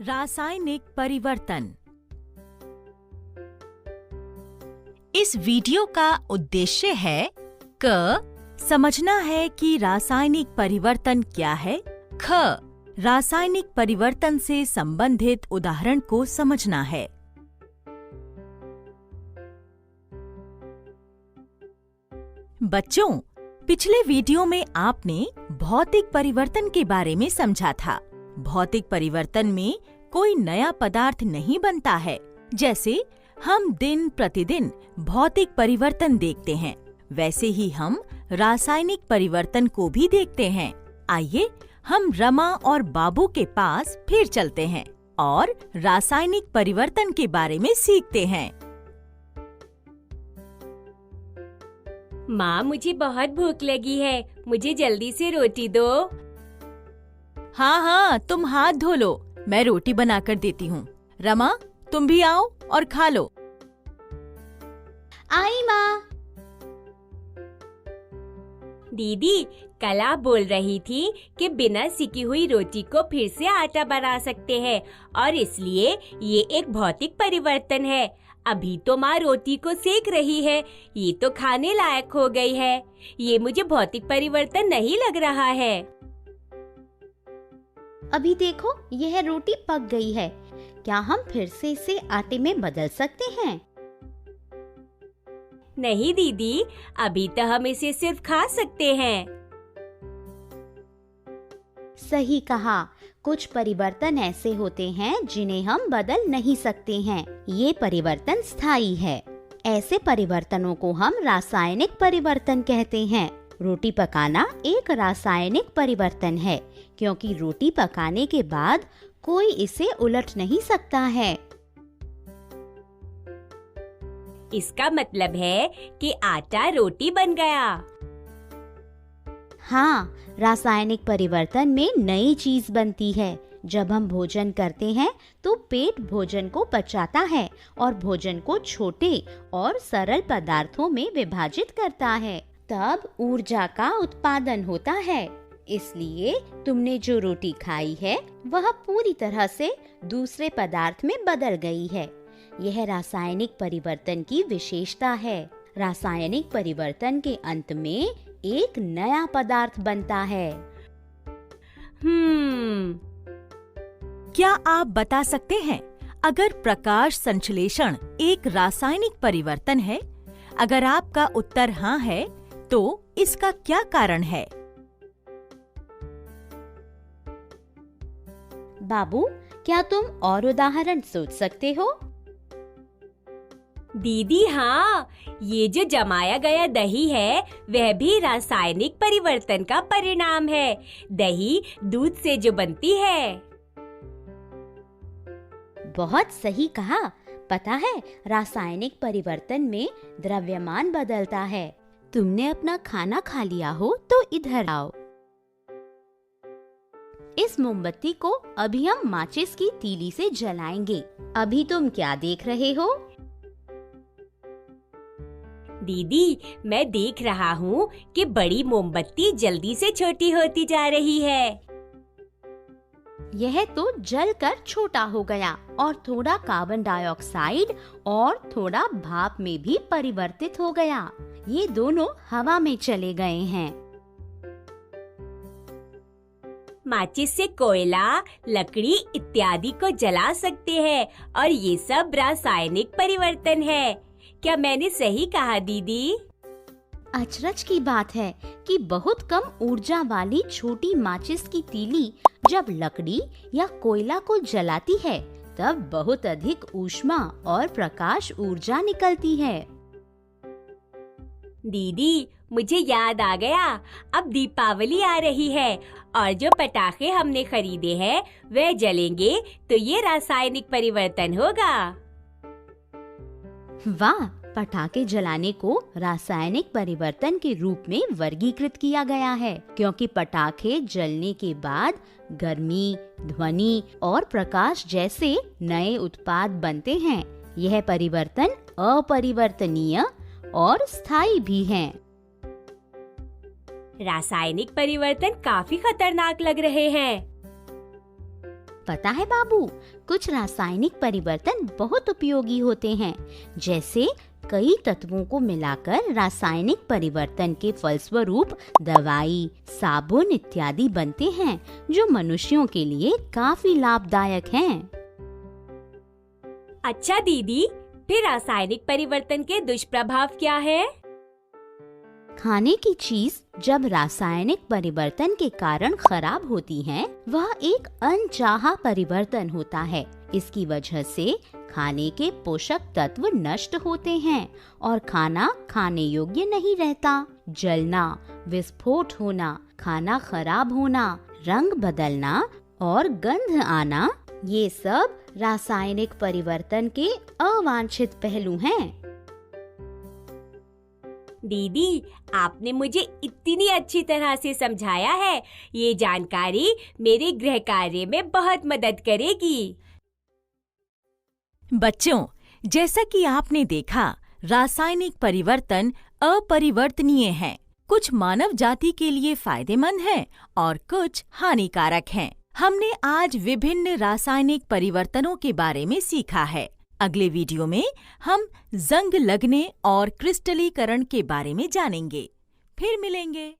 रासायनिक परिवर्तन। इस वीडियो का उद्देश्य है समझना है कि रासायनिक परिवर्तन क्या है, रासायनिक परिवर्तन से संबंधित उदाहरण को समझना है। बच्चों, पिछले वीडियो में आपने भौतिक परिवर्तन के बारे में समझा था। भौतिक परिवर्तन में कोई नया पदार्थ नहीं बनता है। जैसे हम दिन प्रतिदिन भौतिक परिवर्तन देखते हैं, वैसे ही हम रासायनिक परिवर्तन को भी देखते हैं। आइए हम रमा और बाबू के पास फिर चलते हैं और रासायनिक परिवर्तन के बारे में सीखते हैं। माँ, मुझे बहुत भूख लगी है, मुझे जल्दी से रोटी दो। हाँ, तुम हाथ धो लो, मैं रोटी बनाकर देती हूँ। रमा, तुम भी आओ और खा लो। आई माँ। दीदी, कल आप बोल रही थी कि बिना सिकी हुई रोटी को फिर से आटा बना सकते हैं और इसलिए ये एक भौतिक परिवर्तन है। अभी तो माँ रोटी को सेक रही है, ये तो खाने लायक हो गई है। ये मुझे भौतिक परिवर्तन नहीं लग रहा है। अभी देखो, यह रोटी पक गई है। क्या हम फिर से इसे आटे में बदल सकते हैं? नहीं दीदी, अभी तो हम इसे सिर्फ खा सकते हैं। सही कहा। कुछ परिवर्तन ऐसे होते हैं जिन्हें हम बदल नहीं सकते हैं। ये परिवर्तन स्थायी है। ऐसे परिवर्तनों को हम रासायनिक परिवर्तन कहते हैं। रोटी पकाना एक रासायनिक परिवर्तन है, क्योंकि रोटी पकाने के बाद कोई इसे उलट नहीं सकता है। इसका मतलब है कि आटा रोटी बन गया। हाँ, रासायनिक परिवर्तन में नई चीज बनती है। जब हम भोजन करते हैं तो पेट भोजन को पचाता है और भोजन को छोटे और सरल पदार्थों में विभाजित करता है। तब ऊर्जा का उत्पादन होता है। इसलिए तुमने जो रोटी खाई है वह पूरी तरह से दूसरे पदार्थ में बदल गई है। यह रासायनिक परिवर्तन की विशेषता है। रासायनिक परिवर्तन के अंत में एक नया पदार्थ बनता है। क्या आप बता सकते हैं, अगर प्रकाश संश्लेषण एक रासायनिक परिवर्तन है? अगर आपका उत्तर हाँ है, तो इसका क्या कारण है? बाबू, क्या तुम और उदाहरण सोच सकते हो? दीदी हाँ, ये जो जमाया गया दही है वह भी रासायनिक परिवर्तन का परिणाम है। दही दूध से जो बनती है। बहुत सही कहा। पता है, रासायनिक परिवर्तन में द्रव्यमान बदलता है। तुमने अपना खाना खा लिया हो तो इधर आओ। इस मोमबत्ती को अभी हम माचिस की तीली से जलाएंगे। अभी तुम क्या देख रहे हो? दीदी, मैं देख रहा हूँ कि बड़ी मोमबत्ती जल्दी से छोटी होती जा रही है। यह तो जलकर छोटा हो गया और थोड़ा कार्बन डाइऑक्साइड और थोड़ा भाप में भी परिवर्तित हो गया। ये दोनों हवा में चले गए हैं। माचिस से कोयला, लकड़ी इत्यादि को जला सकते हैं और ये सब रासायनिक परिवर्तन है। क्या मैंने सही कहा दीदी? अचरज की बात है कि बहुत कम ऊर्जा वाली छोटी माचिस की तीली जब लकड़ी या कोयला को जलाती है, तब बहुत अधिक ऊष्मा और प्रकाश ऊर्जा निकलती है। दीदी, मुझे याद आ गया। अब दीपावली आ रही है और जो पटाखे हमने खरीदे हैं वह जलेंगे तो ये रासायनिक परिवर्तन होगा। वाह! पटाखे जलाने को रासायनिक परिवर्तन के रूप में वर्गीकृत किया गया है, क्योंकि पटाखे जलने के बाद गर्मी, ध्वनि और प्रकाश जैसे नए उत्पाद बनते हैं। यह परिवर्तन अपरिवर्तनीय और स्थायी भी हैं। रासायनिक परिवर्तन काफी खतरनाक लग रहे हैं। पता है बाबू, कुछ रासायनिक परिवर्तन बहुत उपयोगी होते हैं। जैसे कई तत्वों को मिलाकर रासायनिक परिवर्तन के फलस्वरूप दवाई, साबुन इत्यादि बनते हैं, जो मनुष्यों के लिए काफी लाभदायक हैं। अच्छा दीदी, फिर रासायनिक परिवर्तन के दुष्प्रभाव क्या है? खाने की चीज जब रासायनिक परिवर्तन के कारण खराब होती है, वह एक अनचाहा परिवर्तन होता है। इसकी वजह से खाने के पोषक तत्व नष्ट होते हैं और खाना खाने योग्य नहीं रहता। जलना, विस्फोट होना, खाना खराब होना, रंग बदलना और गंध आना, ये सब रासायनिक परिवर्तन के अवांछित पहलू हैं। दीदी, आपने मुझे इतनी अच्छी तरह से समझाया है। ये जानकारी मेरे गृह कार्य में बहुत मदद करेगी। बच्चों, जैसा कि आपने देखा, रासायनिक परिवर्तन अपरिवर्तनीय हैं। कुछ मानव जाति के लिए फायदेमंद हैं और कुछ हानिकारक हैं। हमने आज विभिन्न रासायनिक परिवर्तनों के बारे में सीखा है। अगले वीडियो में हम जंग लगने और क्रिस्टलीकरण के बारे में जानेंगे। फिर मिलेंगे।